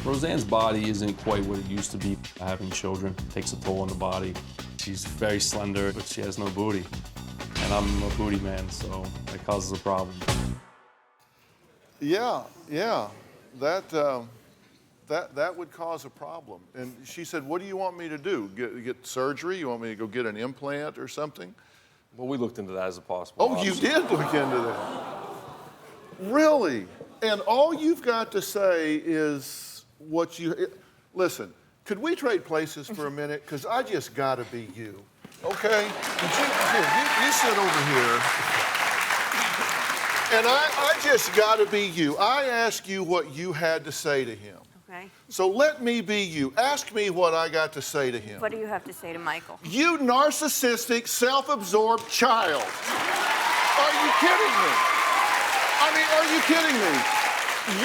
Roseanne's body isn't quite what it used to be. Having children takes a toll on the body. She's very slender, but she has no booty. And I'm a booty man, so that causes a problem. Yeah. That would cause a problem. And she said, what do you want me to do? Get surgery? You want me to go get an implant or something? Well, we looked into that as a possible Oh, you did look into that. Really? And all you've got to say is what you... Listen, could we trade places for a minute? Because I just got to be you, okay? You sit over here. And I just got to be you. I ask you what you had to say to him. Okay. So let me be you. Ask me what I got to say to him. What do you have to say to Michael? You narcissistic, self-absorbed child. Are you kidding me? I mean, are you kidding me?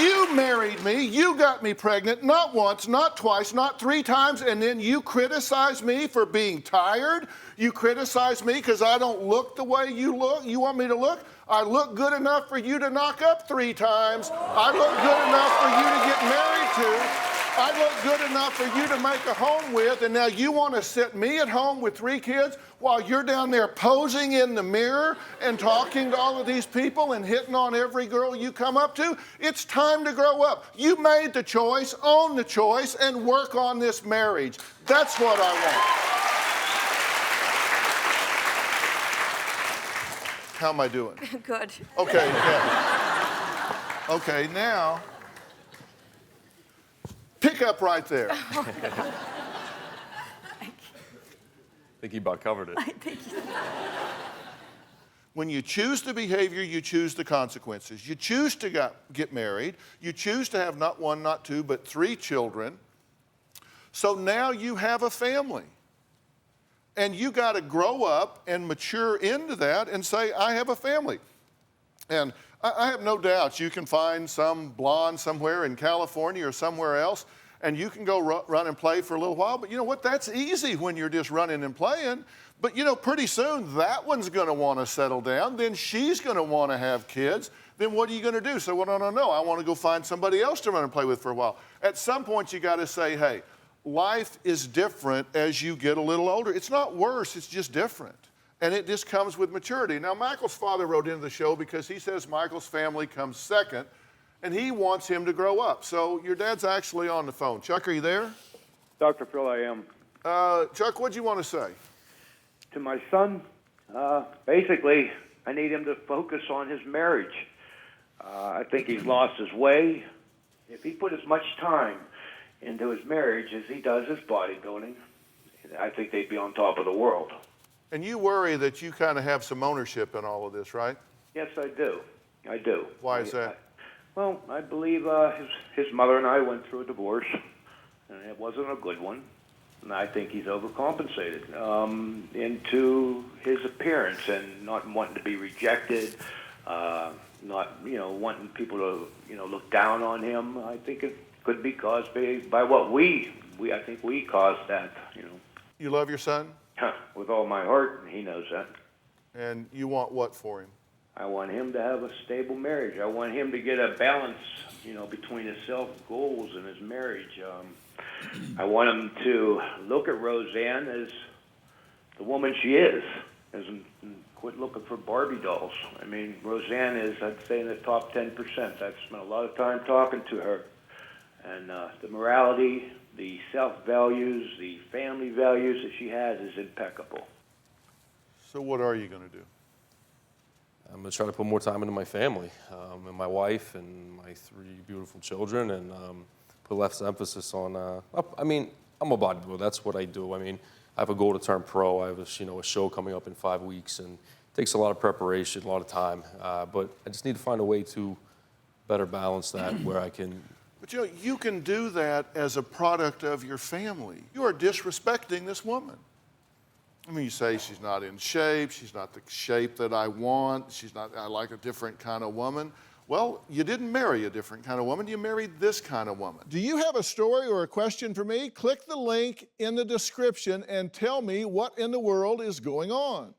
You married me, you got me pregnant, not once, not twice, not 3 times, and then you criticize me for being tired? You criticize me because I don't look the way you look? You want me to look? I look good enough for you to knock up 3 times. I look good enough for you to get married to. I look good enough for you to make a home with, and now you want to sit me at home with 3 kids while you're down there posing in the mirror and talking to all of these people and hitting on every girl you come up to? It's time to grow up. You made the choice, own the choice, and work on this marriage. That's what I want. How am I doing? Good. Okay, yeah. Okay, now, pick up right there. I think he about covered it. I think When you choose the behavior, you choose the consequences. You choose to get married. You choose to have not 1, not 2, but 3 children. So now you have a family. And you got to grow up and mature into that and say, I have a family. And I have no doubts you can find some blonde somewhere in California or somewhere else, and you can go run and play for a little while. But you know what? That's easy when you're just running and playing. But you know, pretty soon that one's going to want to settle down. Then she's going to want to have kids. Then what are you going to do? So, well, no, I want to go find somebody else to run and play with for a while. At some point, you got to say, hey, life is different as you get a little older. It's not worse, it's just different. And it just comes with maturity. Now, Michael's father wrote into the show because he says Michael's family comes second, and he wants him to grow up. So your dad's actually on the phone. Chuck, are you there? Dr. Phil, I am. Chuck, what do you want to say? To my son, basically, I need him to focus on his marriage. I think he's lost his way. If he put as much time into his marriage as he does his bodybuilding, I think they'd be on top of the world. And you worry that you kind of have some ownership in all of this, right? Yes, I do. I do. Why is that? Well, I believe his mother and I went through a divorce, and it wasn't a good one. And I think he's overcompensated into his appearance and not wanting to be rejected, not wanting people to look down on him. I think it could be caused by what I think we caused that. You love your son? With all my heart, and he knows that. And you want what for him? I want him to have a stable marriage. I want him to get a balance, between his self-goals and his marriage. I want him to look at Roseanne as the woman she is, and quit looking for Barbie dolls. I mean, Roseanne is, I'd say, in the top 10%. I've spent a lot of time talking to her. And the morality, the self-values, the family values that she has is impeccable. So what are you going to do? I'm going to try to put more time into my family and my wife and my 3 beautiful children, and put less emphasis on, I'm a bodybuilder. That's what I do. I mean, I have a goal to turn pro. I have a show coming up in 5 weeks, and it takes a lot of preparation, a lot of time. But I just need to find a way to better balance that where I can. But you can do that as a product of your family. You are disrespecting this woman. I mean, you say she's not in shape, she's not the shape that I want, I like a different kind of woman. Well, you didn't marry a different kind of woman, you married this kind of woman. Do you have a story or a question for me? Click the link in the description and tell me what in the world is going on.